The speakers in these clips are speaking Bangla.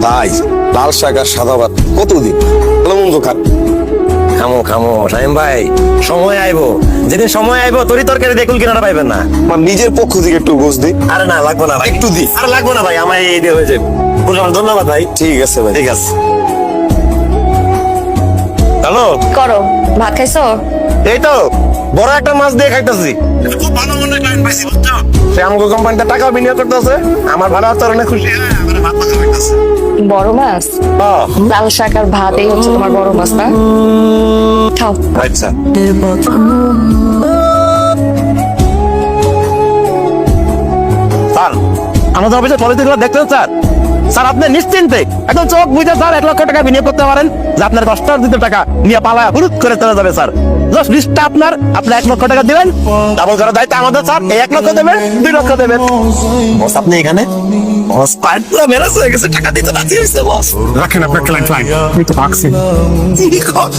ভাই লাল শাক আর সাদা ভাত কতদিন ভালো মন্দ খান। খামো খামো শাহিম ভাই, সময় আইবো, যেদিন সময় আইবো তরি তরকারি দেখুন কিনারা পাইবেন না। আমার নিজের পক্ষ থেকে একটু গোস দিই। আরে না লাগবো না ভাই, একটু দি। আর লাগবো না ভাই, আমার এই দিয়ে হয়ে যাবে। বুঝলাম, ধন্যবাদ ভাই। ঠিক আছে ভাই। ঠিক আছে। হ্যালো, করো, ভাত খাইছো? এই তো বড় একটা মাছ দিয়ে খাইতেছি। খুব ভালো মনে ক্লায়েন্ট পাইছি, বুঝছো? সে আমগো কোম্পানিতে টাকা বিনিয়োগ করতেছে, আমার ভালো আচরণে খুশি হয়ে আমার ভাত মাখা খাইতেছে। বড় মাছ, লাল শাক আর ভাত, এই হচ্ছে তোমার বড় মাছ না? খাও। আচ্ছা। স্যার, আমাদের অফিসে পলিসিগুলো দেখতেন স্যার? স্যার আপনি নিশ্চিন্তে একদম চোখ বুঝে স্যার 1 লক্ষ টাকা বিনিয়োগ করতে পারেন, যে আপনার কষ্টার্জিত টাকা নিয়ে পালায় হুরুত করে চলে যাবে স্যার। জাস্ট লিস্টটা আপনার, আপনি 1 লক্ষ টাকা দিবেন, ডাবল করার দায়িত্ব আমাদের স্যার। এই 1 লক্ষ দেবেন, 2 লক্ষ দেবেন। বস আপনি এখানে? বস পাইপ পুরো মেরাজ হয়ে গেছে, টাকা দিতে রাজি হয়েছে বস। রাখেন আপনার ক্লায়েন্ট লাইন, আমি তো ভাগছি।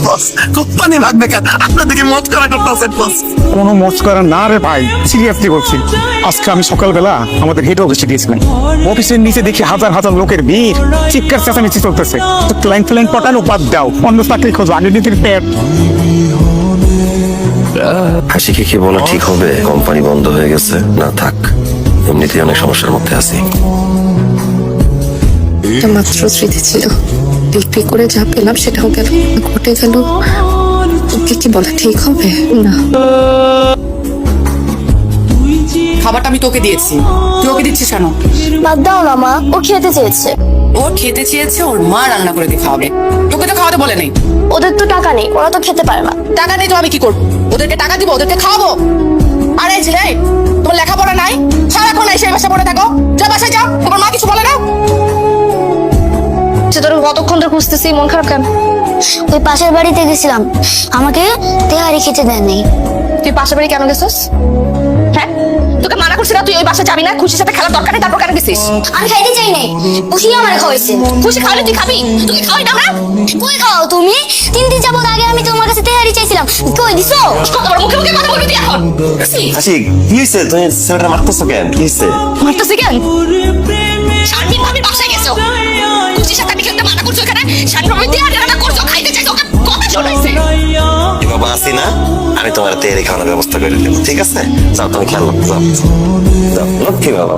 বস কোম্পানি ভাগবে কেন? আপনাদেরকে মত করা করতেছেন বস। কোনো মজ করার না রে ভাই, সিরিয়াসলি বলছি। আজকে আমি সকালবেলা আমাদের হেড অফিসে গিয়েছিলাম, অফিসের নিচে দেখি হাজার হাজার লোকের ভিড়, চিৎকার চেঁচামেচি চলতেছে। তো ক্লায়েন্ট পটানো বাদ দাও, অন্য চাকরি খোঁজো, আগে নিজের পেট। হাসিকে কি বলা ঠিক হবে? কোম্পানি বন্ধ হয়ে গেছে, না থাক, এমনিতেই অনেক সমস্যার মধ্যে আছি। এটা মাত্র স্মৃতি ছিল, বিক্রি করে যা পেলাম সেটাও গেল, ঘটে গেল। ওকে কি বলা ঠিক হবে? না, খাবারটা আমি তোকে দিয়েছি, তুই ওকে দিচ্ছিস কেন? বাদ দাও না মা, ও খেতে চেয়েছে। ও খেতে চেয়েছে, ওর মা রান্না করে দিয়ে খাওয়াবে, তোকে তো খাওয়াতে বলে নেই। ওদের তো টাকা নেই, ওরা তো খেতে পারে না। টাকা নেই তো আমি কি করবো? ওদেরকে টাকা দিব, ওদেরকে খাওয়াবো? আরে যে তোমার লেখাপড়া নাই, সারাক্ষণ এসে বাসা পড়ে থাকো, যা বাসায় যাও, তোমার মা কিছু বলে না? সে তোর কতক্ষণ ধরে খুঁজতেছি, মন খারাপ কেন? ওই পাশের বাড়িতে গেছিলাম, আমাকে তেহারি খেতে দেয়নি। তুই পাশের বাড়ি কেন গেছিস? হ্যাঁ, তোকে মানা করছি না তুই ওই বাসা যাবি না? খুশির সাথে খেলার দরকার নেই, তারপর কেন গেছিস? আমি খাইতে চাই নাই, খুশি আমার খাওয়াইছে। খুশি খাওয়ালে তুই খাবি, তুই খাওয়াই না? কই খাও তুমি? 3 দিন যাবত আগে আমি তোমার কাছে তেহারি চাইছিলাম, কই দিছো? কত বড় মুখে মুখে কথা বলবি তুই এখন? হাসি কি হয়েছে? তুমি ছেলেটা মারতেছো কেন? কি হয়েছে? মারতেছি কেন? শারমিন ভাবি বাসায় গেছো, খুশির সাথে আমি খেলতে মানা করছো, এখানে শারমিন ভাবি দিয়ে রান্না করছো, খাইতে চাইছো, ওকে কথা শোনাইছে। বাবা আসি না, আমি তোমার তেয়ারি খাওয়ানোর ব্যবস্থা করে দেবো, ঠিক আছে? যাও তুমি খেলো, যাও যাও, লক্ষ্মী বাবা।